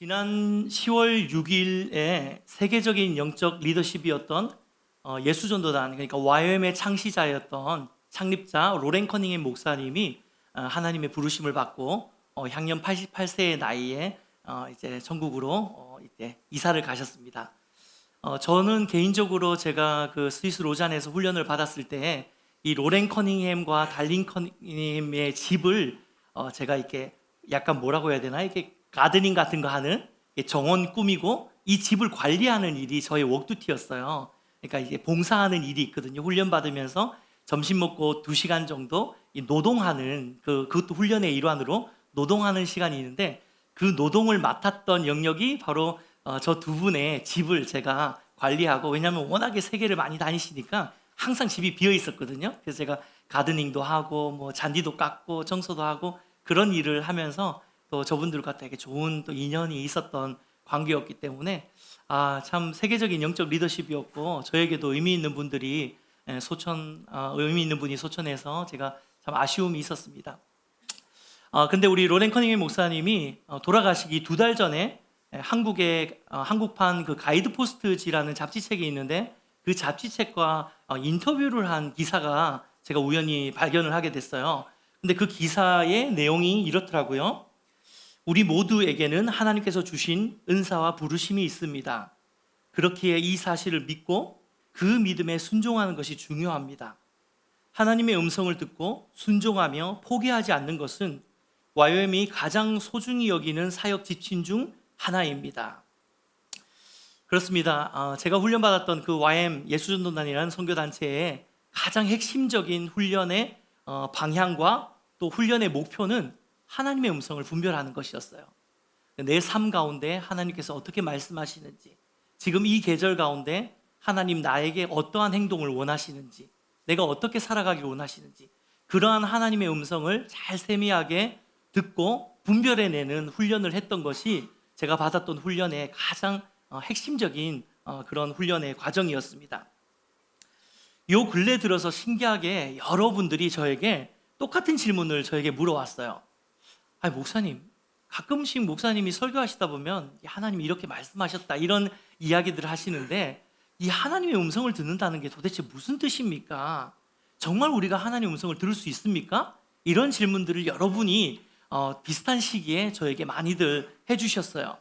지난 10월 6일에 세계적인 영적 리더십이었던 예수전도단, 그러니까 YM의 창시자였던 창립자 로렌 커닝햄 목사님이 하나님의 부르심을 받고 향년 88세의 나이에 이제 전국으로 이제 이사를 가셨습니다. 저는 개인적으로 제가 그 스위스 로잔에서 훈련을 받았을 때 이 로렌 커닝햄과 달린 커닝햄의 집을 제가 이렇게 약간 뭐라고 해야 되나, 이렇게 가드닝 같은 거 하는 정원 꾸미고 이 집을 관리하는 일이 저의 워크듀티였어요. 그러니까 이게 봉사하는 일이 있거든요. 훈련 받으면서 점심 먹고 2시간 정도 노동하는 그것도 훈련의 일환으로 노동하는 시간이 있는데, 그 노동을 맡았던 영역이 바로 저 두 분의 집을 제가 관리하고, 왜냐하면 워낙에 세계를 많이 다니시니까 항상 집이 비어 있었거든요. 그래서 제가 가드닝도 하고 뭐 잔디도 깎고 청소도 하고 그런 일을 하면서 또 저분들과 되게 좋은 또 인연이 있었던 관계였기 때문에 참 세계적인 영적 리더십이었고, 저에게도 의미 있는 분들이 의미 있는 분이 소천해서 제가 참 아쉬움이 있었습니다. 근데 우리 로렌 커닝햄 목사님이 돌아가시기 2달 전에 한국의 한국판 그 가이드 포스트지라는 잡지책이 있는데, 그 잡지책과 인터뷰를 한 기사가 제가 우연히 발견을 하게 됐어요. 근데 그 기사의 내용이 이렇더라고요. 우리 모두에게는 하나님께서 주신 은사와 부르심이 있습니다. 그렇기에 이 사실을 믿고 그 믿음에 순종하는 것이 중요합니다. 하나님의 음성을 듣고 순종하며 포기하지 않는 것은 YM이 가장 소중히 여기는 사역 지침 중 하나입니다. 그렇습니다. 제가 훈련받았던 그 YM 예수전도단이라는 선교단체의 가장 핵심적인 훈련의 방향과 또 훈련의 목표는 하나님의 음성을 분별하는 것이었어요. 내 삶 가운데 하나님께서 어떻게 말씀하시는지, 지금 이 계절 가운데 하나님 나에게 어떠한 행동을 원하시는지, 내가 어떻게 살아가길 원하시는지, 그러한 하나님의 음성을 잘 세미하게 듣고 분별해내는 훈련을 했던 것이 제가 받았던 훈련의 가장 핵심적인 그런 훈련의 과정이었습니다. 요 근래 들어서 신기하게 여러분들이 저에게 똑같은 질문을 저에게 물어왔어요. 목사님, 가끔씩 목사님이 설교하시다 보면 하나님이 이렇게 말씀하셨다 이런 이야기들을 하시는데, 이 하나님의 음성을 듣는다는 게 도대체 무슨 뜻입니까? 정말 우리가 하나님의 음성을 들을 수 있습니까? 이런 질문들을 여러분이 비슷한 시기에 저에게 많이들 해주셨어요.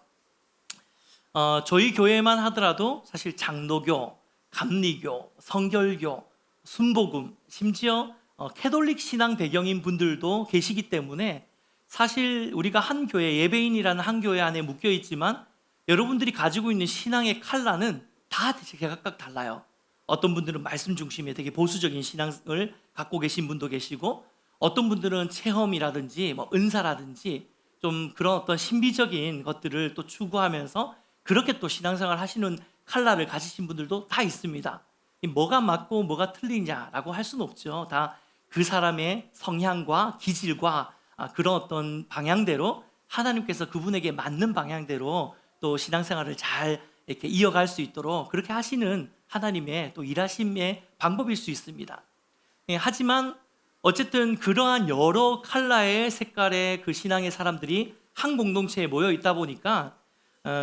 저희 교회만 하더라도 사실 장로교, 감리교, 성결교, 순복음, 심지어 캐톨릭 신앙 배경인 분들도 계시기 때문에, 사실 우리가 한 교회, 예배인이라는 한 교회 안에 묶여 있지만 여러분들이 가지고 있는 신앙의 컬러는 다 각각 달라요. 어떤 분들은 말씀 중심의 되게 보수적인 신앙을 갖고 계신 분도 계시고, 어떤 분들은 체험이라든지 은사라든지 좀 그런 어떤 신비적인 것들을 또 추구하면서 그렇게 또 신앙생활 하시는 컬러를 가지신 분들도 다 있습니다. 뭐가 맞고 뭐가 틀리냐라고 할 수는 없죠. 다 그 사람의 성향과 기질과 그런 어떤 방향대로 하나님께서 그분에게 맞는 방향대로 또 신앙생활을 잘 이렇게 이어갈 수 있도록 그렇게 하시는 하나님의 또 일하심의 방법일 수 있습니다. 하지만 어쨌든 그러한 여러 컬러의 색깔의 그 신앙의 사람들이 한 공동체에 모여 있다 보니까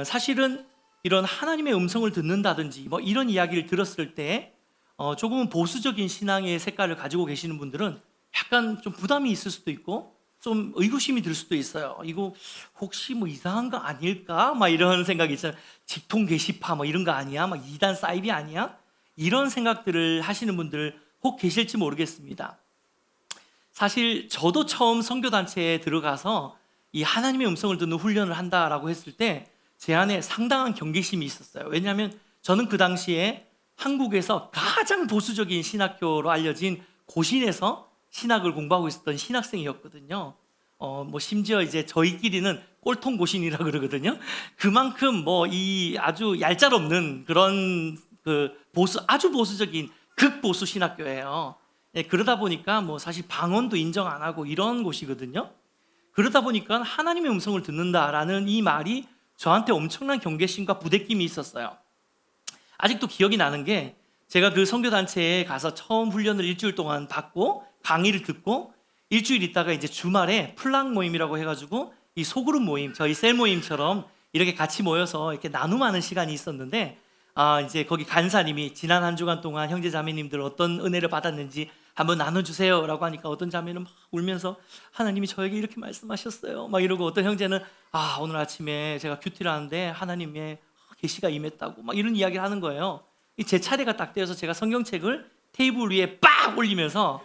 사실은 이런 하나님의 음성을 듣는다든지 이런 이야기를 들었을 때 조금은 보수적인 신앙의 색깔을 가지고 계시는 분들은 약간 좀 부담이 있을 수도 있고 좀 의구심이 들 수도 있어요. 이거 혹시 이상한 거 아닐까? 이런 생각이 있잖아요. 직통 게시파 이런 거 아니야? 이단 사이비 아니야? 이런 생각들을 하시는 분들 혹 계실지 모르겠습니다. 사실 저도 처음 선교단체에 들어가서 이 하나님의 음성을 듣는 훈련을 한다라고 했을 때 제 안에 상당한 경계심이 있었어요. 왜냐하면 저는 그 당시에 한국에서 가장 보수적인 신학교로 알려진 고신에서 신학을 공부하고 있었던 신학생이었거든요. 심지어 이제 저희끼리는 꼴통 고신이라 그러거든요. 그만큼 이 아주 얄짤없는 그런 아주 보수적인 극보수 신학교예요. 그러다 보니까 사실 방언도 인정 안 하고 이런 곳이거든요. 그러다 보니까 하나님의 음성을 듣는다라는 이 말이 저한테 엄청난 경계심과 부대낌이 있었어요. 아직도 기억이 나는 게, 제가 그 선교단체에 가서 처음 훈련을 일주일 동안 받고 강의를 듣고 일주일 있다가 이제 주말에 플랑 모임이라고 해가지고 이 소그룹 모임, 저희 셀 모임처럼 이렇게 같이 모여서 이렇게 나눔하는 시간이 있었는데, 이제 거기 간사님이 지난 한 주간 동안 형제 자매님들 어떤 은혜를 받았는지 한번 나눠주세요라고 하니까 어떤 자매는 막 울면서 하나님이 저에게 이렇게 말씀하셨어요 막 이러고, 어떤 형제는 오늘 아침에 제가 큐티를 하는데 하나님의 계시가 임했다고 막 이런 이야기를 하는 거예요. 제 차례가 딱 되어서 제가 성경책을 테이블 위에 빡 올리면서,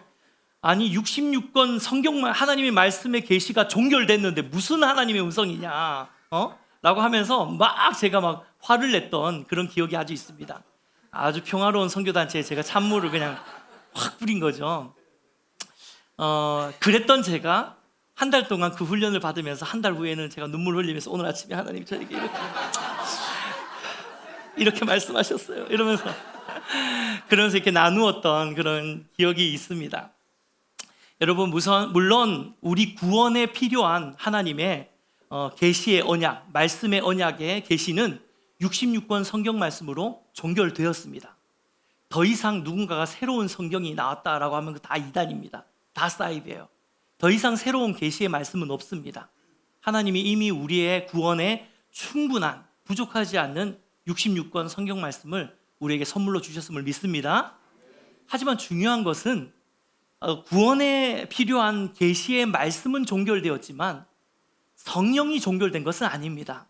아니 66권 성경만 하나님의 말씀의 계시가 종결됐는데 무슨 하나님의 음성이냐 라고 하면서 막 제가 막 화를 냈던 그런 기억이 아주 있습니다. 아주 평화로운 선교단체에 제가 찬물을 그냥 확 뿌린 거죠. 그랬던 제가 한 달 동안 그 훈련을 받으면서 한 달 후에는 제가 눈물 흘리면서 오늘 아침에 하나님 저에게 이렇게 말씀하셨어요 이러면서 그러면서 이렇게 나누었던 그런 기억이 있습니다. 여러분, 물론 우리 구원에 필요한 하나님의 계시의 언약, 말씀의 언약의 계시는 66권 성경 말씀으로 종결되었습니다. 더 이상 누군가가 새로운 성경이 나왔다라고 하면 다 이단입니다. 다 사이비예요. 더 이상 새로운 계시의 말씀은 없습니다. 하나님이 이미 우리의 구원에 충분한, 부족하지 않는 66권 성경 말씀을 우리에게 선물로 주셨음을 믿습니다. 하지만 중요한 것은 구원에 필요한 계시의 말씀은 종결되었지만 성령이 종결된 것은 아닙니다.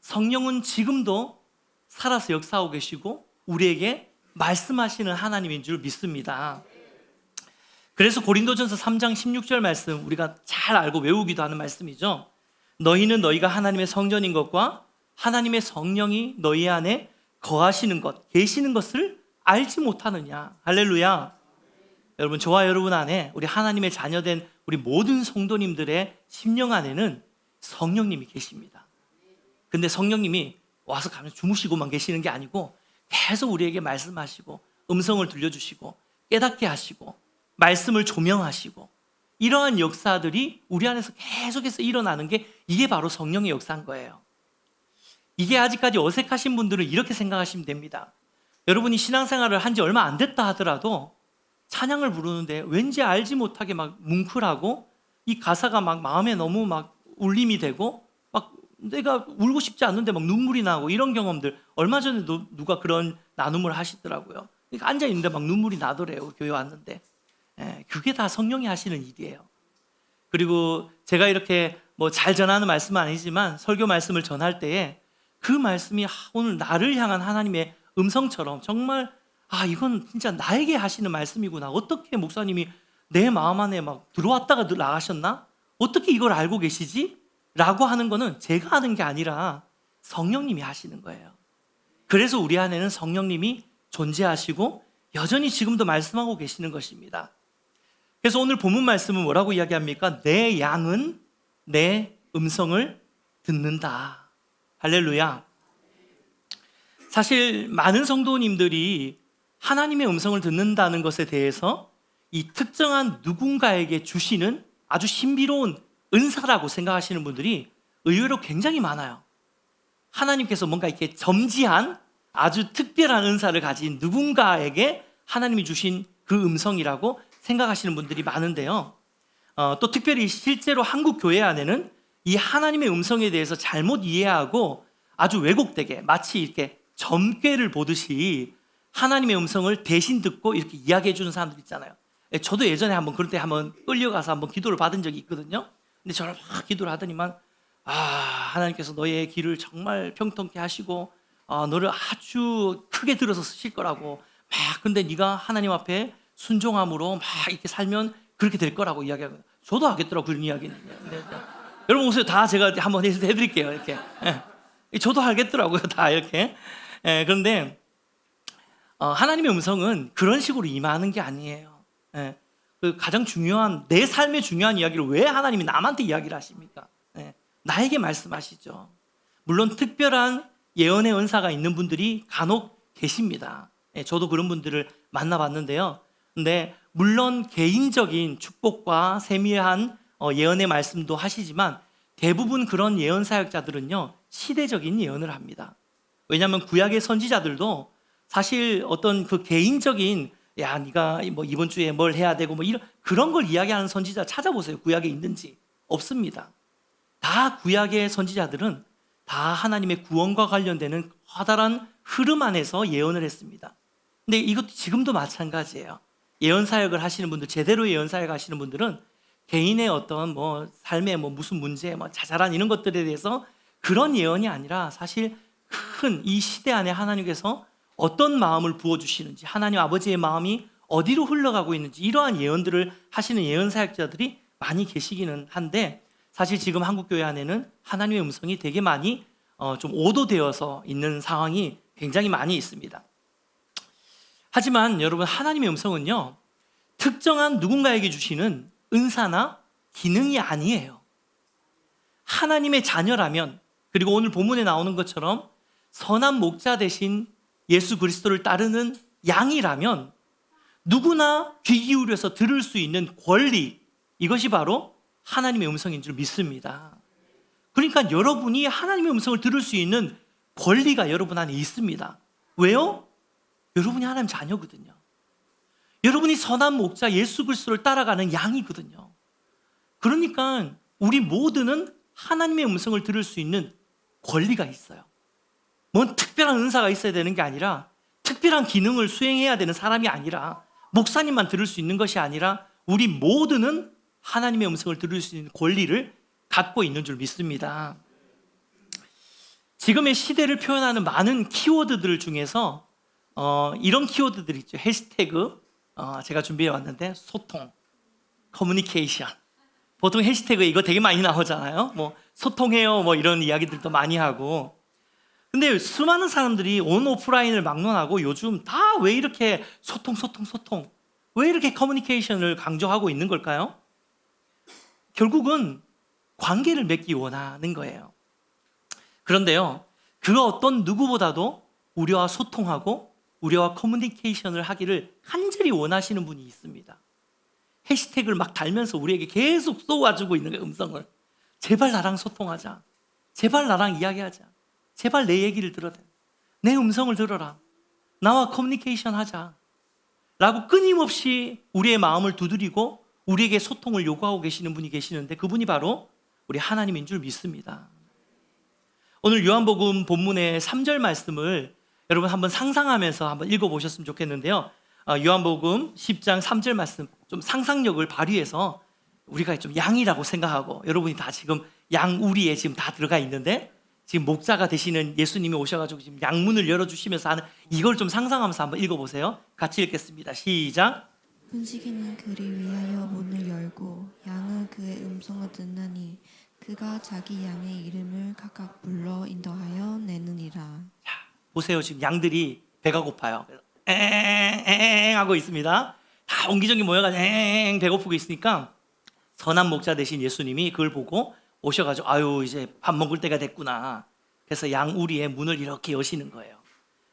성령은 지금도 살아서 역사하고 계시고 우리에게 말씀하시는 하나님인 줄 믿습니다. 그래서 고린도전서 3장 16절 말씀, 우리가 잘 알고 외우기도 하는 말씀이죠. 너희는 너희가 하나님의 성전인 것과 하나님의 성령이 너희 안에 거하시는 것, 계시는 것을 알지 못하느냐. 할렐루야. 여러분, 저와 여러분 안에, 우리 하나님의 자녀된 우리 모든 성도님들의 심령 안에는 성령님이 계십니다. 근데 성령님이 와서 가면 주무시고만 계시는 게 아니고 계속 우리에게 말씀하시고 음성을 들려주시고 깨닫게 하시고 말씀을 조명하시고, 이러한 역사들이 우리 안에서 계속해서 일어나는 게, 이게 바로 성령의 역사인 거예요. 이게 아직까지 어색하신 분들은 이렇게 생각하시면 됩니다. 여러분이 신앙생활을 한 지 얼마 안 됐다 하더라도 찬양을 부르는데 왠지 알지 못하게 막 뭉클하고 이 가사가 막 마음에 너무 막 울림이 되고 막 내가 울고 싶지 않는데 막 눈물이 나고, 이런 경험들, 얼마 전에 누가 그런 나눔을 하시더라고요. 그러니까 앉아있는데 막 눈물이 나더래요. 교회 왔는데. 그게 다 성령이 하시는 일이에요. 그리고 제가 이렇게 뭐 잘 전하는 말씀은 아니지만 설교 말씀을 전할 때에 그 말씀이 오늘 나를 향한 하나님의 음성처럼 정말 이건 진짜 나에게 하시는 말씀이구나. 어떻게 목사님이 내 마음 안에 막 들어왔다가 나가셨나? 어떻게 이걸 알고 계시지? 라고 하는 거는 제가 하는 게 아니라 성령님이 하시는 거예요. 그래서 우리 안에는 성령님이 존재하시고 여전히 지금도 말씀하고 계시는 것입니다. 그래서 오늘 본문 말씀은 뭐라고 이야기합니까? 내 양은 내 음성을 듣는다. 할렐루야. 사실 많은 성도님들이 하나님의 음성을 듣는다는 것에 대해서 이 특정한 누군가에게 주시는 아주 신비로운 은사라고 생각하시는 분들이 의외로 굉장히 많아요. 하나님께서 뭔가 이렇게 점지한 아주 특별한 은사를 가진 누군가에게 하나님이 주신 그 음성이라고 생각하시는 분들이 많은데요. 또 특별히 실제로 한국 교회 안에는 이 하나님의 음성에 대해서 잘못 이해하고 아주 왜곡되게 마치 이렇게 점괘를 보듯이 하나님의 음성을 대신 듣고 이렇게 이야기해 주는 사람들 있잖아요. 저도 예전에 그럴 때 끌려가서 한번 기도를 받은 적이 있거든요. 근데 저를 막 기도를 하더니만 하나님께서 너의 길을 정말 평통케 하시고 너를 아주 크게 들어서 쓰실 거라고 근데 네가 하나님 앞에 순종함으로 막 이렇게 살면 그렇게 될 거라고 이야기하거든요. 저도 하겠더라고요, 그런 이야기는. 여러분 오세요. 다 제가 한번 해드릴게요. 이렇게. 저도 하겠더라고요, 다 이렇게. 그런데 하나님의 음성은 그런 식으로 임하는 게 아니에요. 그 가장 중요한, 내 삶의 중요한 이야기를 왜 하나님이 남한테 이야기를 하십니까? 나에게 말씀하시죠. 물론 특별한 예언의 은사가 있는 분들이 간혹 계십니다. 저도 그런 분들을 만나봤는데요. 근데 물론 개인적인 축복과 세미한 예언의 말씀도 하시지만 대부분 그런 예언 사역자들은요, 시대적인 예언을 합니다. 왜냐하면 구약의 선지자들도 사실 어떤 그 개인적인 네가 뭐 이번 주에 뭘 해야 되고 뭐 이런 그런 걸 이야기하는 선지자 찾아보세요. 구약에 있는지. 없습니다. 다 구약의 선지자들은 다 하나님의 구원과 관련되는 커다란 흐름 안에서 예언을 했습니다. 근데 이것도 지금도 마찬가지예요. 예언 사역을 하시는 분들, 제대로 예언 사역 하시는 분들은 개인의 어떤 삶의 무슨 문제, 자잘한 이런 것들에 대해서 그런 예언이 아니라 사실 큰 이 시대 안에 하나님께서 어떤 마음을 부어주시는지, 하나님 아버지의 마음이 어디로 흘러가고 있는지 이러한 예언들을 하시는 예언 사역자들이 많이 계시기는 한데, 사실 지금 한국교회 안에는 하나님의 음성이 되게 많이 좀 오도되어서 있는 상황이 굉장히 많이 있습니다. 하지만 여러분, 하나님의 음성은요, 특정한 누군가에게 주시는 은사나 기능이 아니에요. 하나님의 자녀라면, 그리고 오늘 본문에 나오는 것처럼 선한 목자 대신 예수 그리스도를 따르는 양이라면 누구나 귀 기울여서 들을 수 있는 권리, 이것이 바로 하나님의 음성인 줄 믿습니다. 그러니까 여러분이 하나님의 음성을 들을 수 있는 권리가 여러분 안에 있습니다. 왜요? 여러분이 하나님 자녀거든요. 여러분이 선한 목자 예수 그리스도를 따라가는 양이거든요. 그러니까 우리 모두는 하나님의 음성을 들을 수 있는 권리가 있어요. 뭔 특별한 은사가 있어야 되는 게 아니라, 특별한 기능을 수행해야 되는 사람이 아니라, 목사님만 들을 수 있는 것이 아니라 우리 모두는 하나님의 음성을 들을 수 있는 권리를 갖고 있는 줄 믿습니다. 지금의 시대를 표현하는 많은 키워드들 중에서 이런 키워드들이 있죠. 해시태그, 제가 준비해 왔는데, 소통, 커뮤니케이션. 보통 해시태그 이거 되게 많이 나오잖아요. 소통해요, 이런 이야기들도 많이 하고. 근데 수많은 사람들이 온 오프라인을 막론하고 요즘 다 왜 이렇게 소통, 왜 이렇게 커뮤니케이션을 강조하고 있는 걸까요? 결국은 관계를 맺기 원하는 거예요. 그런데요, 그 어떤 누구보다도 우리와 소통하고 우리와 커뮤니케이션을 하기를 간절히 원하시는 분이 있습니다. 해시태그를 막 달면서 우리에게 계속 쏘아주고 있는 거예요, 음성을. 제발 나랑 소통하자. 제발 나랑 이야기하자. 제발 내 얘기를 들어라. 내 음성을 들어라. 나와 커뮤니케이션 하자. 라고 끊임없이 우리의 마음을 두드리고 우리에게 소통을 요구하고 계시는 분이 계시는데, 그분이 바로 우리 하나님인 줄 믿습니다. 오늘 요한복음 본문의 3절 말씀을 여러분 한번 상상하면서 한번 읽어보셨으면 좋겠는데요. 요한복음 10장 3절 말씀, 좀 상상력을 발휘해서 우리가 좀 양이라고 생각하고, 여러분이 다 지금 양우리에 지금 다 들어가 있는데, 지금 목자가 되시는 예수님이 오셔가지고 지금 양문을 열어주시면서 하는 이걸 좀 상상하면서 한번 읽어보세요. 같이 읽겠습니다. 시작. 문지기는 그를 위하여 문을 열고 양은 그의 음성을 듣느니 그가 자기 양의 이름을 각각 불러 인도하여 내느니라. 자, 보세요. 지금 양들이 배가 고파요. 엥 하고 있습니다. 다 옹기종기 모여가지고 엥 배고프고 있으니까 선한 목자 되신 예수님이 그걸 보고 오셔가지고, 아유, 이제 밥 먹을 때가 됐구나. 그래서 양우리의 문을 이렇게 여시는 거예요.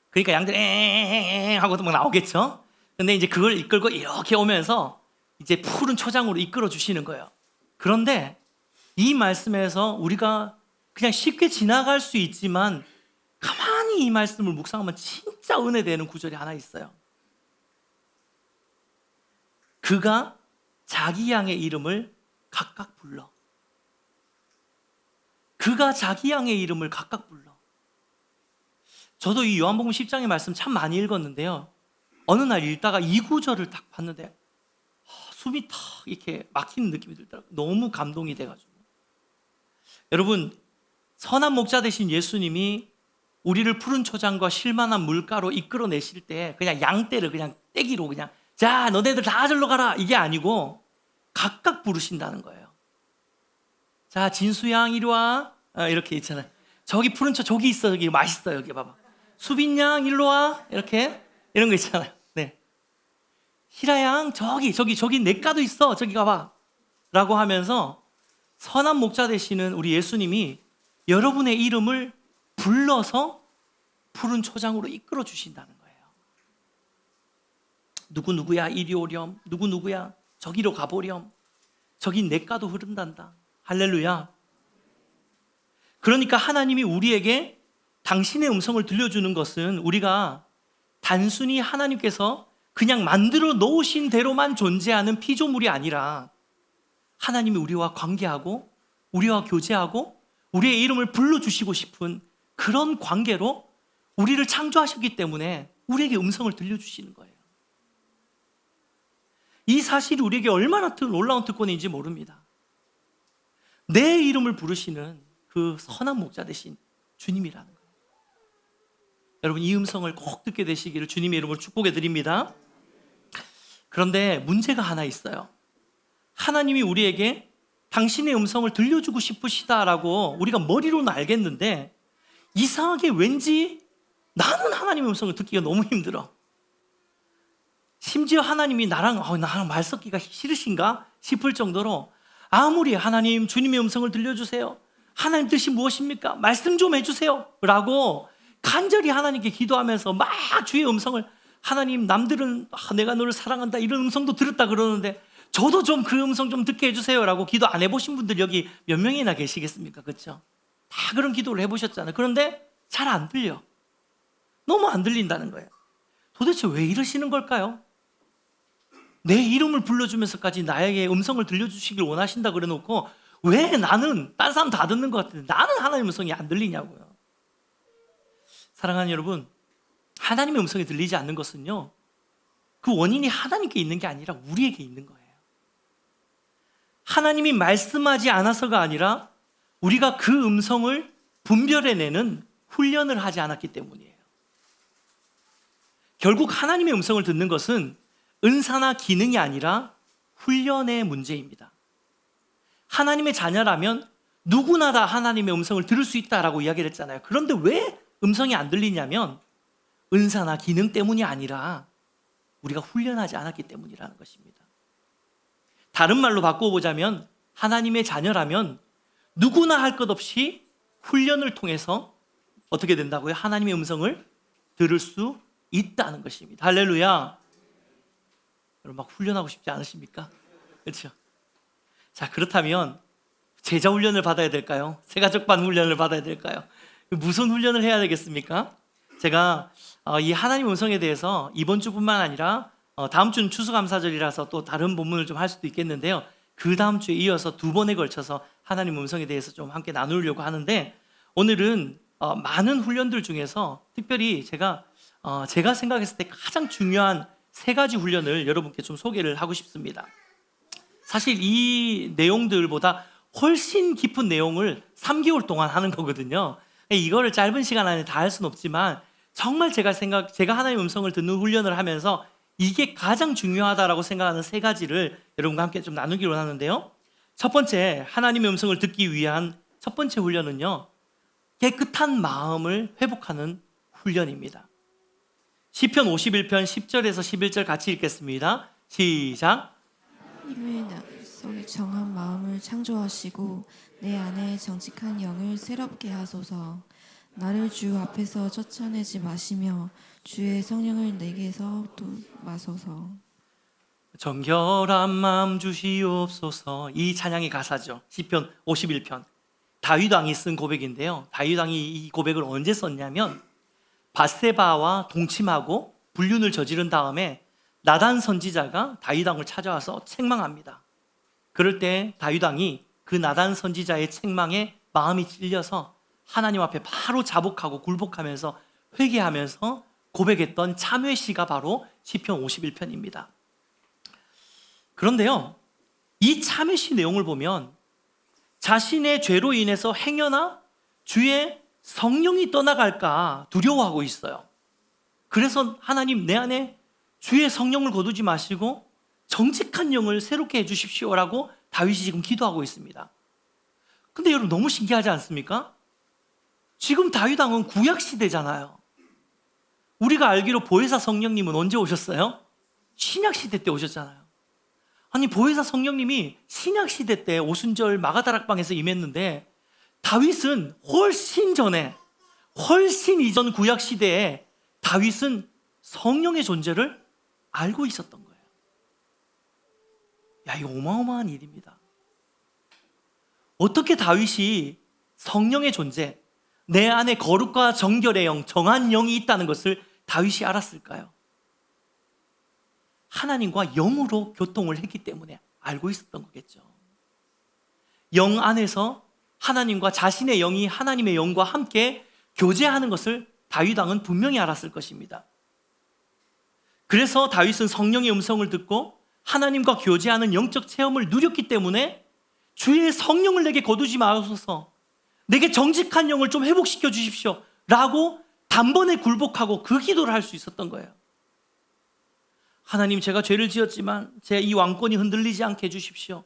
그러니까 양들이 엥 하고도 막 나오겠죠. 근데 이제 그걸 이끌고 이렇게 오면서 이제 푸른 초장으로 이끌어 주시는 거예요. 그런데 이 말씀에서 우리가 그냥 쉽게 지나갈 수 있지만 가만히 이 말씀을 묵상하면 진짜 은혜되는 구절이 하나 있어요. 그가 자기 양의 이름을 각각 불러. 그가 자기 양의 이름을 각각 불러. 저도 이 요한복음 10장의 말씀 참 많이 읽었는데요, 어느 날 읽다가 이 구절을 딱 봤는데 숨이 탁 이렇게 막히는 느낌이 들더라고요. 너무 감동이 돼가지고. 여러분, 선한 목자 되신 예수님이 우리를 푸른 초장과 쉴만한 물가로 이끌어내실 때 그냥 양떼를 그냥 떼기로 그냥, 자, 너네들 다 저리로 가라, 이게 아니고 각각 부르신다는 거예요. 자, 진수양 이리 와. 이렇게 있잖아요. 저기 푸른 초 저기 있어. 여기 맛있어. 여기 봐봐. 수빈양 일로 와. 이렇게 이런 거 있잖아요. 네. 희라양 저기 냇가도 있어. 저기 가봐. 라고 하면서 선한 목자 되시는 우리 예수님이 여러분의 이름을 불러서 푸른 초장으로 이끌어 주신다는 거예요. 누구누구야 이리 오렴. 누구누구야 저기로 가보렴. 저기 냇가도 흐른단다. 할렐루야. 그러니까 하나님이 우리에게 당신의 음성을 들려주는 것은 우리가 단순히 하나님께서 그냥 만들어 놓으신 대로만 존재하는 피조물이 아니라, 하나님이 우리와 관계하고 우리와 교제하고 우리의 이름을 불러주시고 싶은 그런 관계로 우리를 창조하셨기 때문에 우리에게 음성을 들려주시는 거예요. 이 사실이 우리에게 얼마나 놀라운 특권인지 모릅니다. 내 이름을 부르시는 그 선한 목자 되신 주님이라는 거예요. 여러분, 이 음성을 꼭 듣게 되시기를 주님의 이름으로 축복해 드립니다. 그런데 문제가 하나 있어요. 하나님이 우리에게 당신의 음성을 들려주고 싶으시다라고 우리가 머리로는 알겠는데 이상하게 왠지 나는 하나님의 음성을 듣기가 너무 힘들어. 심지어 하나님이 나랑 말 섞기가 싫으신가 싶을 정도로 아무리 하나님 주님의 음성을 들려주세요, 하나님 뜻이 무엇입니까? 말씀 좀 해주세요 라고 간절히 하나님께 기도하면서 막 주의 음성을, 하나님 남들은 내가 너를 사랑한다 이런 음성도 들었다 그러는데 저도 좀 그 음성 좀 듣게 해주세요 라고 기도 안 해보신 분들 여기 몇 명이나 계시겠습니까? 그렇죠? 다 그런 기도를 해보셨잖아요. 그런데 잘 안 들려. 너무 안 들린다는 거예요. 도대체 왜 이러시는 걸까요? 내 이름을 불러주면서까지 나에게 음성을 들려주시길 원하신다 그래 놓고 왜 나는 딴 사람 다 듣는 것 같은데 나는 하나님의 음성이 안 들리냐고요. 사랑하는 여러분, 하나님의 음성이 들리지 않는 것은요, 그 원인이 하나님께 있는 게 아니라 우리에게 있는 거예요. 하나님이 말씀하지 않아서가 아니라 우리가 그 음성을 분별해내는 훈련을 하지 않았기 때문이에요. 결국 하나님의 음성을 듣는 것은 은사나 기능이 아니라 훈련의 문제입니다. 하나님의 자녀라면 누구나 다 하나님의 음성을 들을 수 있다라고 이야기를 했잖아요. 그런데 왜 음성이 안 들리냐면 은사나 기능 때문이 아니라 우리가 훈련하지 않았기 때문이라는 것입니다. 다른 말로 바꿔보자면 하나님의 자녀라면 누구나 할 것 없이 훈련을 통해서 어떻게 된다고요? 하나님의 음성을 들을 수 있다는 것입니다. 할렐루야. 여러분 막 훈련하고 싶지 않으십니까? 그렇죠? 자, 그렇다면 제자 훈련을 받아야 될까요? 새가족반 훈련을 받아야 될까요? 무슨 훈련을 해야 되겠습니까? 제가 이 하나님 음성에 대해서 이번 주뿐만 아니라 다음 주는 추수감사절이라서 또 다른 본문을 좀 할 수도 있겠는데요. 그 다음 주에 이어서 2번에 걸쳐서 하나님 음성에 대해서 좀 함께 나누려고 하는데 오늘은 많은 훈련들 중에서 특별히 제가 생각했을 때 가장 중요한 3가지 훈련을 여러분께 좀 소개를 하고 싶습니다. 사실 이 내용들보다 훨씬 깊은 내용을 3개월 동안 하는 거거든요. 이거를 짧은 시간 안에 다 할 수는 없지만 정말 제가 하나님의 음성을 듣는 훈련을 하면서 이게 가장 중요하다라고 생각하는 3가지를 여러분과 함께 좀 나누기로 하는데요. 첫 번째, 하나님의 음성을 듣기 위한 첫 번째 훈련은요, 깨끗한 마음을 회복하는 훈련입니다. 시편 51편 10절에서 11절 같이 읽겠습니다. 시작. 하나님의 나 속에 정한 마음을 창조하시고 내 안에 정직한 영을 새롭게 하소서. 나를 주 앞에서 쫓아내지 마시며 주의 성령을 내게서 또 마소서. 정결한 마음 주시옵소서. 이 찬양의 가사죠. 시편 51편. 다윗 왕이 쓴 고백인데요. 다윗 왕이 이 고백을 언제 썼냐면 밧세바와 동침하고 불륜을 저지른 다음에 나단 선지자가 다윗 왕을 찾아와서 책망합니다. 그럴 때 다윗 왕이 그 나단 선지자의 책망에 마음이 찔려서 하나님 앞에 바로 자복하고 굴복하면서 회개하면서 고백했던 참회시가 바로 시편 51편입니다. 그런데요, 이 참회시 내용을 보면 자신의 죄로 인해서 행여나 주의 성령이 떠나갈까 두려워하고 있어요. 그래서 하나님, 내 안에 주의 성령을 거두지 마시고 정직한 영을 새롭게 해주십시오라고 다윗이 지금 기도하고 있습니다. 근데 여러분 너무 신기하지 않습니까? 지금 다윗 왕은 구약 시대잖아요. 우리가 알기로 보혜사 성령님은 언제 오셨어요? 신약 시대 때 오셨잖아요. 아니, 보혜사 성령님이 신약 시대 때 오순절 마가다락방에서 임했는데 다윗은 훨씬 전에, 훨씬 이전 구약 시대에 다윗은 성령의 존재를 알고 있었던 거예요. 야, 이거 어마어마한 일입니다. 어떻게 다윗이 성령의 존재, 내 안에 거룩과 정결의 영, 정한 영이 있다는 것을 다윗이 알았을까요? 하나님과 영으로 교통을 했기 때문에 알고 있었던 거겠죠. 영 안에서 하나님과 자신의 영이 하나님의 영과 함께 교제하는 것을 다윗 왕은 분명히 알았을 것입니다. 그래서 다윗은 성령의 음성을 듣고 하나님과 교제하는 영적 체험을 누렸기 때문에 주의 성령을 내게 거두지 마소서, 내게 정직한 영을 좀 회복시켜 주십시오 라고 단번에 굴복하고 그 기도를 할 수 있었던 거예요. 하나님, 제가 죄를 지었지만 제 이 왕권이 흔들리지 않게 해주십시오.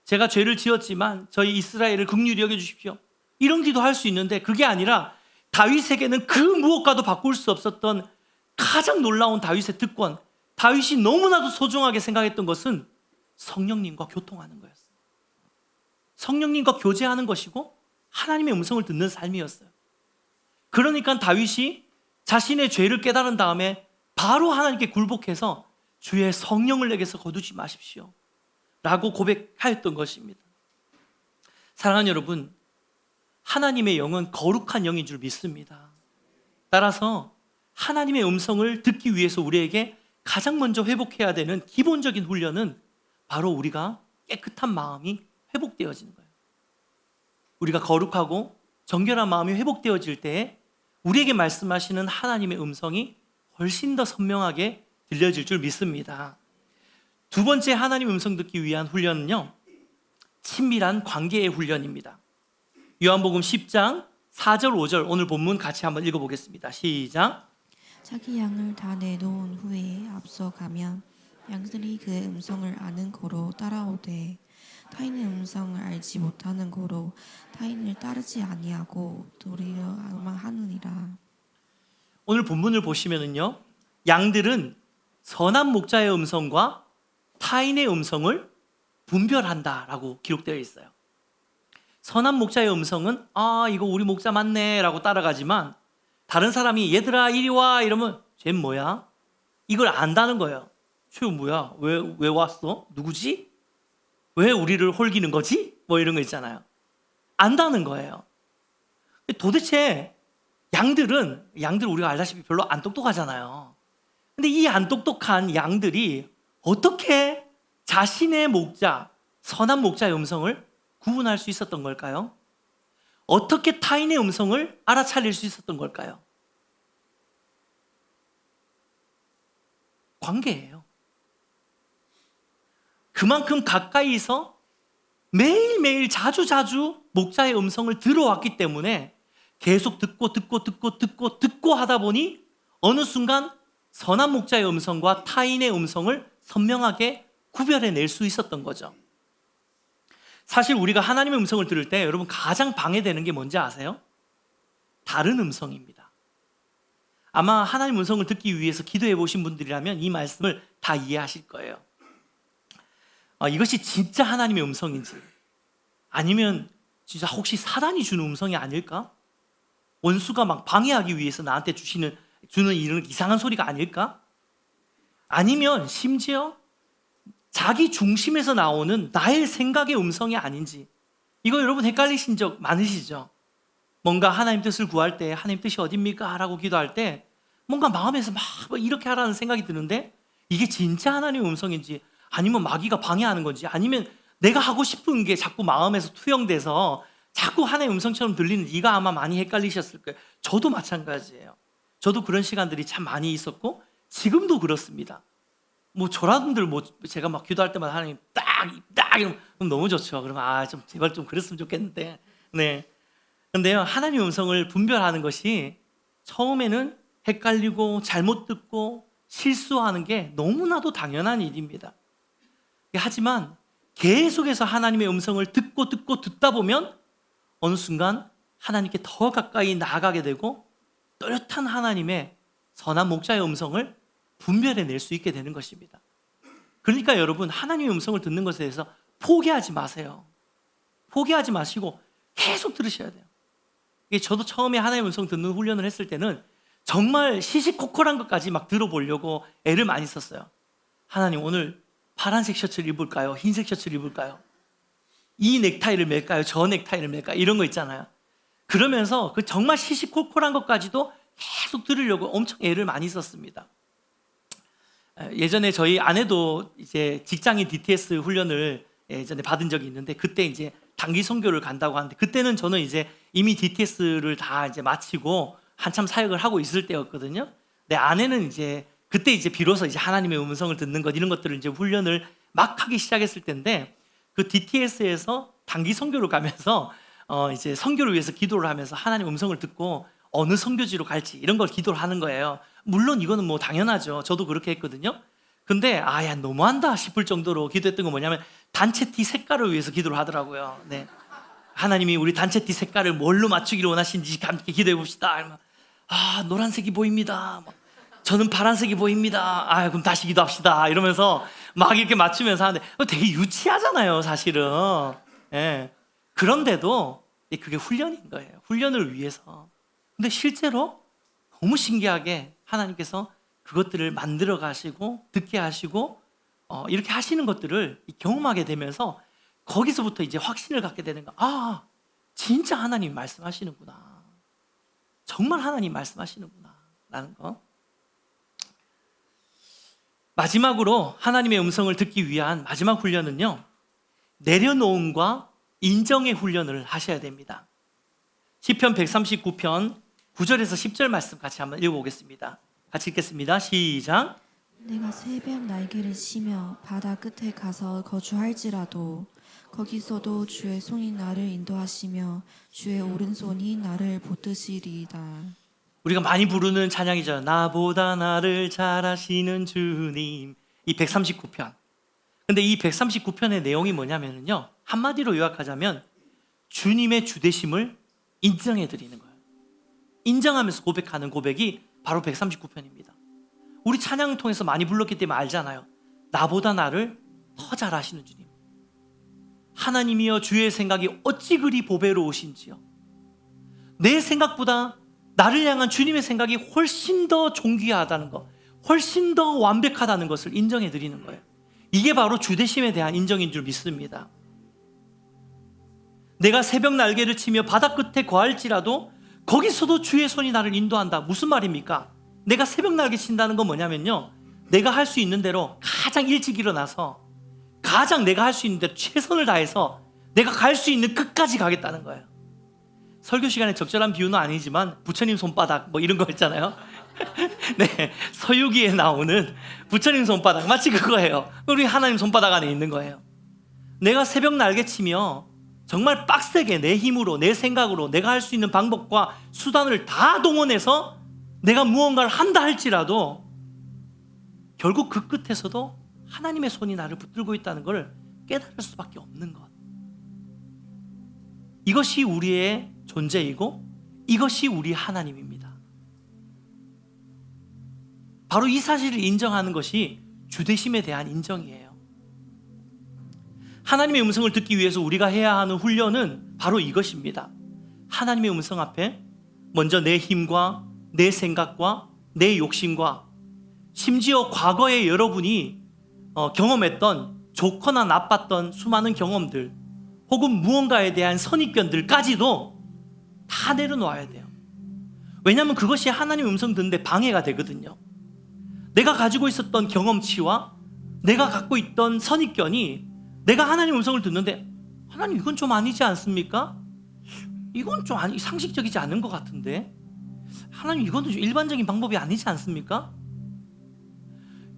제가 죄를 지었지만 저희 이스라엘을 긍휼히 여겨주십시오. 이런 기도 할 수 있는데, 그게 아니라 다윗에게는 그 무엇과도 바꿀 수 없었던 가장 놀라운 다윗의 특권, 다윗이 너무나도 소중하게 생각했던 것은 성령님과 교통하는 거였어요. 성령님과 교제하는 것이고 하나님의 음성을 듣는 삶이었어요. 그러니까 다윗이 자신의 죄를 깨달은 다음에 바로 하나님께 굴복해서 주의 성령을 내게서 거두지 마십시오 라고 고백하였던 것입니다. 사랑하는 여러분, 하나님의 영은 거룩한 영인 줄 믿습니다. 따라서 하나님의 음성을 듣기 위해서 우리에게 가장 먼저 회복해야 되는 기본적인 훈련은 바로 우리가 깨끗한 마음이 회복되어지는 거예요. 우리가 거룩하고 정결한 마음이 회복되어질 때에 우리에게 말씀하시는 하나님의 음성이 훨씬 더 선명하게 들려질 줄 믿습니다. 두 번째 하나님 음성 듣기 위한 훈련은요, 친밀한 관계의 훈련입니다. 요한복음 10장 4절 5절 오늘 본문 같이 한번 읽어보겠습니다. 시작. 자기 양을 다 내놓은 후에 앞서가면 양들이 그의 음성을 아는 고로 따라오되 타인의 음성을 알지 못하는 고로 타인을 따르지 아니하고 도리어 앙망하느니라. 오늘 본문을 보시면은요, 양들은 선한 목자의 음성과 타인의 음성을 분별한다라고 기록되어 있어요. 선한 목자의 음성은 이거 우리 목자 맞네 라고 따라가지만, 다른 사람이 얘들아 이리 와 이러면 쟤 뭐야? 이걸 안다는 거예요. 쟤 뭐야? 왜 왔어? 누구지? 왜 우리를 홀기는 거지? 뭐 이런 거 있잖아요. 안다는 거예요. 도대체 양들은 우리가 알다시피 별로 안 똑똑하잖아요. 근데 이 안 똑똑한 양들이 어떻게 자신의 목자, 선한 목자의 음성을 구분할 수 있었던 걸까요? 어떻게 타인의 음성을 알아차릴 수 있었던 걸까요? 관계예요. 그만큼 가까이서 매일매일 자주 목자의 음성을 들어왔기 때문에 계속 듣고 하다 보니 어느 순간 선한 목자의 음성과 타인의 음성을 선명하게 구별해낼 수 있었던 거죠. 사실 우리가 하나님의 음성을 들을 때 여러분 가장 방해되는 게 뭔지 아세요? 다른 음성입니다. 아마 하나님 음성을 듣기 위해서 기도해 보신 분들이라면 이 말씀을 다 이해하실 거예요. 이것이 진짜 하나님의 음성인지, 아니면 진짜 혹시 사단이 주는 음성이 아닐까? 원수가 막 방해하기 위해서 나한테 주는 이런 이상한 소리가 아닐까? 아니면 심지어 자기 중심에서 나오는 나의 생각의 음성이 아닌지, 이거 여러분 헷갈리신 적 많으시죠? 뭔가 하나님 뜻을 구할 때 하나님 뜻이 어딥니까? 라고 기도할 때 뭔가 마음에서 막 이렇게 하라는 생각이 드는데, 이게 진짜 하나님의 음성인지, 아니면 마귀가 방해하는 건지, 아니면 내가 하고 싶은 게 자꾸 마음에서 투영돼서 자꾸 하나님의 음성처럼 들리는, 이거 아마 많이 헷갈리셨을 거예요. 저도 마찬가지예요. 저도 그런 시간들이 참 많이 있었고 지금도 그렇습니다. 저라분들 제가 막 기도할 때마다 하나님 딱 이러면 너무 좋죠. 그러면 좀 제발 좀 그랬으면 좋겠는데. 네. 근데요, 하나님의 음성을 분별하는 것이 처음에는 헷갈리고 잘못 듣고 실수하는 게 너무나도 당연한 일입니다. 하지만 계속해서 하나님의 음성을 듣다 보면 어느 순간 하나님께 더 가까이 나아가게 되고 또렷한 하나님의 선한 목자의 음성을 분별해낼 수 있게 되는 것입니다. 그러니까 여러분, 하나님의 음성을 듣는 것에 대해서 포기하지 마세요. 포기하지 마시고 계속 들으셔야 돼요. 저도 처음에 하나님의 음성 듣는 훈련을 했을 때는 정말 시시콜콜한 것까지 막 들어보려고 애를 많이 썼어요. 하나님, 오늘 파란색 셔츠를 입을까요? 흰색 셔츠를 입을까요? 이 넥타이를 맬까요? 저 넥타이를 맬까요? 이런 거 있잖아요. 그러면서 그 정말 시시콜콜한 것까지도 계속 들으려고 엄청 애를 많이 썼습니다. 예전에 저희 아내도 이제 직장인 DTS 훈련을 예전에 받은 적이 있는데, 그때 이제 단기 선교를 간다고 하는데, 그때는 저는 이제 이미 DTS를 다 이제 마치고 한참 사역을 하고 있을 때였거든요. 내 아내는 이제 그때 이제 비로소 이제 하나님의 음성을 듣는 것, 이런 것들을 이제 훈련을 막 하기 시작했을 때인데, 그 DTS에서 단기 선교를 가면서 이제 선교를 위해서 기도를 하면서 하나님 음성을 듣고 어느 선교지로 갈지 이런 걸 기도를 하는 거예요. 물론 이거는 뭐 당연하죠. 저도 그렇게 했거든요. 근데 야 너무한다 싶을 정도로 기도했던 건 뭐냐면, 단체 티 색깔을 위해서 기도를 하더라고요. 네. 하나님이 우리 단체 티 색깔을 뭘로 맞추기를 원하시는지 함께 기도해 봅시다. 노란색이 보입니다. 저는 파란색이 보입니다. 그럼 다시 기도합시다. 이러면서 막 이렇게 맞추면서 하는데 되게 유치하잖아요, 사실은. 예. 그런데도 그게 훈련인 거예요. 훈련을 위해서. 근데 실제로 너무 신기하게 하나님께서 그것들을 만들어 가시고 듣게 하시고 이렇게 하시는 것들을 경험하게 되면서 거기서부터 이제 확신을 갖게 되는 거야. 진짜 하나님 말씀하시는구나. 정말 하나님 말씀하시는구나 라는 거. 마지막으로 하나님의 음성을 듣기 위한 마지막 훈련은요, 내려놓음과 인정의 훈련을 하셔야 됩니다. 시편 139편 9절에서 10절 말씀 같이 한번 읽어보겠습니다. 같이 읽겠습니다. 시작. 내가 새벽 날개를 치며 바다 끝에 가서 거주할지라도 거기서도 주의 손이 나를 인도하시며 주의 오른손이 나를 붙드시리이다. 우리가 많이 부르는 찬양이죠. 나보다 나를 잘 아시는 주님. 이 139편. 근데 이 139편의 내용이 뭐냐면요, 한마디로 요약하자면 주님의 주되심을 인정해 드리는 거예요. 인정하면서 고백하는 고백이 바로 139편입니다. 우리 찬양을 통해서 많이 불렀기 때문에 알잖아요. 나보다 나를 더 잘 아시는 주님. 하나님이여 주의 생각이 어찌 그리 보배로우신지요. 내 생각보다 나를 향한 주님의 생각이 훨씬 더 존귀하다는 것, 훨씬 더 완벽하다는 것을 인정해 드리는 거예요. 이게 바로 주되심에 대한 인정인 줄 믿습니다. 내가 새벽 날개를 치며 바다 끝에 거할지라도 거기서도 주의 손이 나를 인도한다. 무슨 말입니까? 내가 새벽 날개 친다는 건 뭐냐면요, 내가 할 수 있는 대로 가장 일찍 일어나서 가장 내가 할 수 있는 대로 최선을 다해서 내가 갈 수 있는 끝까지 가겠다는 거예요. 설교 시간에 적절한 비유는 아니지만 부처님 손바닥 뭐 이런 거 있잖아요. 네, 서유기에 나오는 부처님 손바닥 마치 그거예요. 우리 하나님 손바닥 안에 있는 거예요. 내가 새벽 날개치며 정말 빡세게 내 힘으로 내 생각으로 내가 할 수 있는 방법과 수단을 다 동원해서 내가 무언가를 한다 할지라도 결국 그 끝에서도 하나님의 손이 나를 붙들고 있다는 걸 깨달을 수밖에 없는 것. 이것이 우리의 존재이고 이것이 우리 하나님입니다. 바로 이 사실을 인정하는 것이 주되심에 대한 인정이에요. 하나님의 음성을 듣기 위해서 우리가 해야 하는 훈련은 바로 이것입니다. 하나님의 음성 앞에 먼저 내 힘과 내 생각과 내 욕심과 심지어 과거에 여러분이 경험했던 좋거나 나빴던 수많은 경험들 혹은 무언가에 대한 선입견들까지도 다 내려놓아야 돼요. 왜냐하면 그것이 하나님의 음성 듣는데 방해가 되거든요. 내가 가지고 있었던 경험치와 내가 갖고 있던 선입견이 내가 하나님의 음성을 듣는데 하나님 이건 좀 아니지 않습니까? 이건 좀 상식적이지 않은 것 같은데 하나님 이건 좀 일반적인 방법이 아니지 않습니까?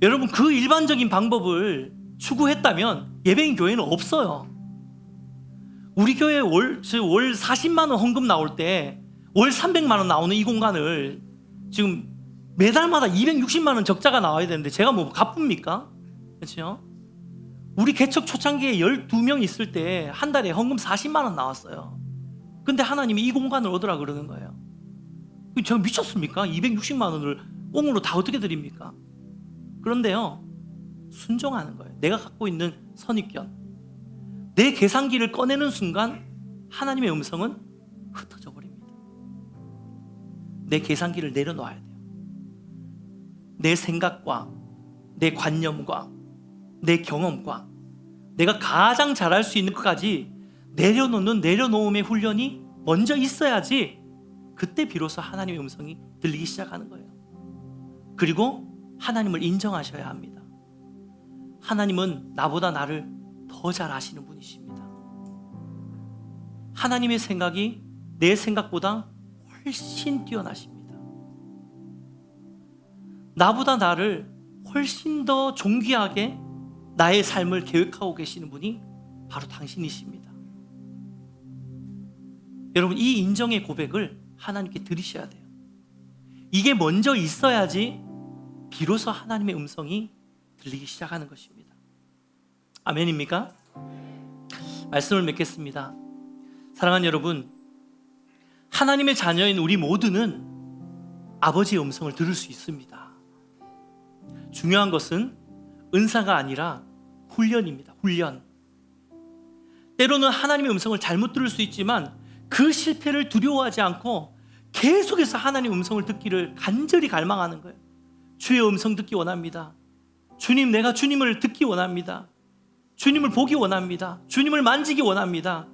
여러분 그 일반적인 방법을 추구했다면 예배인 교회는 없어요. 우리 교회 월 40만 원 헌금 나올 때 월 300만 원 나오는 이 공간을 지금 매달마다 260만 원 적자가 나와야 되는데 제가 뭐 갚습니까? 그렇죠? 우리 개척 초창기에 12명 있을 때 한 달에 헌금 40만 원 나왔어요. 근데 하나님이 이 공간을 얻으라 그러는 거예요. 제가 미쳤습니까? 260만 원을 꽁으로 다 어떻게 드립니까? 그런데요, 순종하는 거예요. 내가 갖고 있는 선입견, 내 계산기를 꺼내는 순간 하나님의 음성은 흩어져 버립니다. 내 계산기를 내려놓아야 돼요. 내 생각과 내 관념과 내 경험과 내가 가장 잘할 수 있는 것까지 내려놓음의 훈련이 먼저 있어야지 그때 비로소 하나님의 음성이 들리기 시작하는 거예요. 그리고 하나님을 인정하셔야 합니다. 하나님은 나보다 나를 더 잘 아시는 분이십니다. 하나님의 생각이 내 생각보다 훨씬 뛰어나십니다. 나보다 나를 훨씬 더 존귀하게 나의 삶을 계획하고 계시는 분이 바로 당신이십니다. 여러분, 이 인정의 고백을 하나님께 드리셔야 돼요. 이게 먼저 있어야지 비로소 하나님의 음성이 들리기 시작하는 것입니다. 아멘입니까? 말씀을 맺겠습니다. 사랑하는 여러분, 하나님의 자녀인 우리 모두는 아버지의 음성을 들을 수 있습니다. 중요한 것은 은사가 아니라 훈련입니다. 훈련. 때로는 하나님의 음성을 잘못 들을 수 있지만 그 실패를 두려워하지 않고 계속해서 하나님의 음성을 듣기를 간절히 갈망하는 거예요. 주의 음성 듣기 원합니다. 주님, 내가 주님을 듣기 원합니다. 주님을 보기 원합니다. 주님을 만지기 원합니다.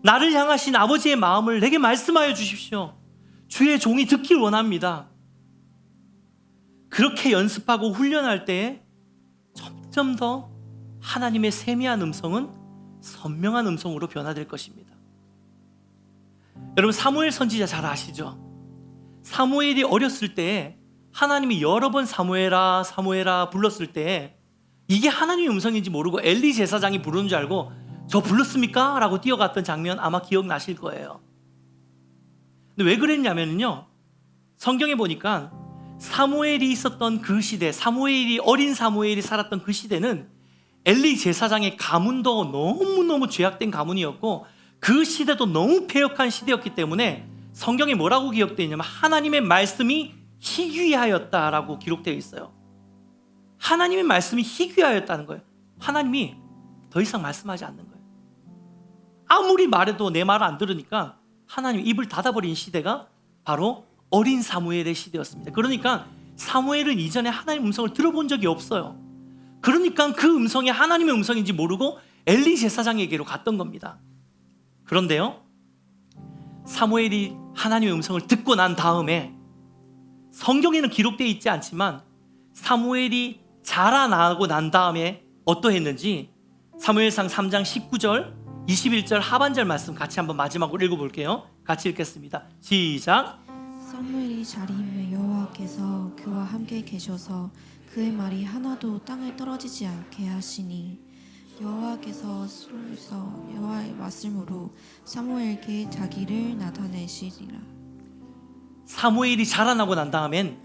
나를 향하신 아버지의 마음을 내게 말씀하여 주십시오. 주의 종이 듣길 원합니다. 그렇게 연습하고 훈련할 때에 점점 더 하나님의 세미한 음성은 선명한 음성으로 변화될 것입니다. 여러분, 사무엘 선지자 잘 아시죠? 사무엘이 어렸을 때에 하나님이 여러 번 사무엘아 사무엘아 불렀을 때 이게 하나님의 음성인지 모르고 엘리 제사장이 부르는 줄 알고 저 불렀습니까? 라고 뛰어갔던 장면 아마 기억나실 거예요. 근데 왜 그랬냐면요, 성경에 보니까 사무엘이 있었던 그 시대, 어린 사무엘이 살았던 그 시대는 엘리 제사장의 가문도 너무너무 죄악된 가문이었고 그 시대도 너무 패역한 시대였기 때문에 성경에 뭐라고 기록되어 있냐면 하나님의 말씀이 희귀하였다라고 기록되어 있어요. 하나님의 말씀이 희귀하였다는 거예요. 하나님이 더 이상 말씀하지 않는 거예요. 아무리 말해도 내 말을 안 들으니까 하나님 입을 닫아버린 시대가 바로 어린 사무엘의 시대였습니다. 그러니까 사무엘은 이전에 하나님의 음성을 들어본 적이 없어요. 그러니까 그 음성이 하나님의 음성인지 모르고 엘리 제사장에게로 갔던 겁니다. 그런데요, 사무엘이 하나님의 음성을 듣고 난 다음에 성경에는 기록되어 있지 않지만 사무엘이 자라나고 난 다음에 어떠했는지 사무엘상 3장 19절 21절 하반절 말씀 같이 한번 마지막으로 읽어볼게요. 같이 읽겠습니다. 시작. 사무엘이 자리임에 여호와께서 그와 함께 계셔서 그의 말이 하나도 땅에 떨어지지 않게 하시니 여호와께서 손에서 여호와의 말씀으로 사무엘에게 자기를 나타내시리라. 사무엘이 자라나고 난 다음엔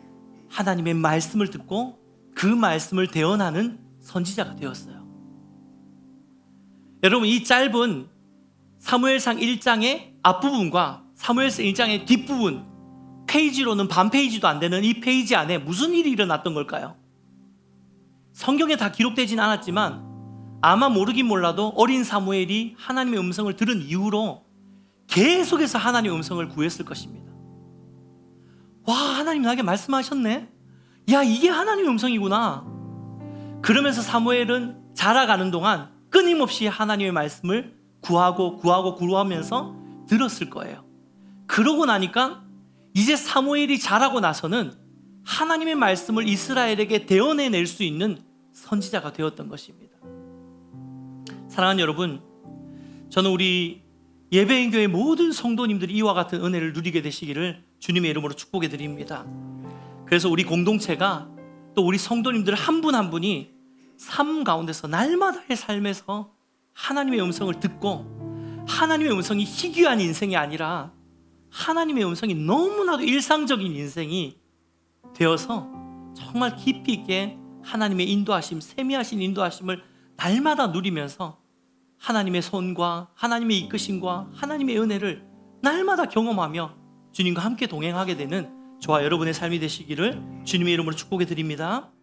하나님의 말씀을 듣고 그 말씀을 대언하는 선지자가 되었어요. 여러분, 이 짧은 사무엘상 1장의 앞부분과 사무엘상 1장의 뒷부분, 페이지로는 반 페이지도 안 되는 이 페이지 안에 무슨 일이 일어났던 걸까요? 성경에 다 기록되진 않았지만 아마 모르긴 몰라도 어린 사무엘이 하나님의 음성을 들은 이후로 계속해서 하나님의 음성을 구했을 것입니다. 와, 하나님 나에게 말씀하셨네. 야, 이게 하나님의 음성이구나. 그러면서 사무엘은 자라가는 동안 끊임없이 하나님의 말씀을 구하면서 들었을 거예요. 그러고 나니까 이제 사무엘이 자라고 나서는 하나님의 말씀을 이스라엘에게 대언해낼 수 있는 선지자가 되었던 것입니다. 사랑하는 여러분, 저는 우리 예배인교회 모든 성도님들이 이와 같은 은혜를 누리게 되시기를 주님의 이름으로 축복해 드립니다. 그래서 우리 공동체가 또 우리 성도님들 한 분 한 분이 삶 가운데서 날마다의 삶에서 하나님의 음성을 듣고 하나님의 음성이 희귀한 인생이 아니라 하나님의 음성이 너무나도 일상적인 인생이 되어서 정말 깊이 있게 하나님의 인도하심, 세미하신 인도하심을 날마다 누리면서 하나님의 손과 하나님의 이끄심과 하나님의 은혜를 날마다 경험하며 주님과 함께 동행하게 되는 저와 여러분의 삶이 되시기를 주님의 이름으로 축복해 드립니다.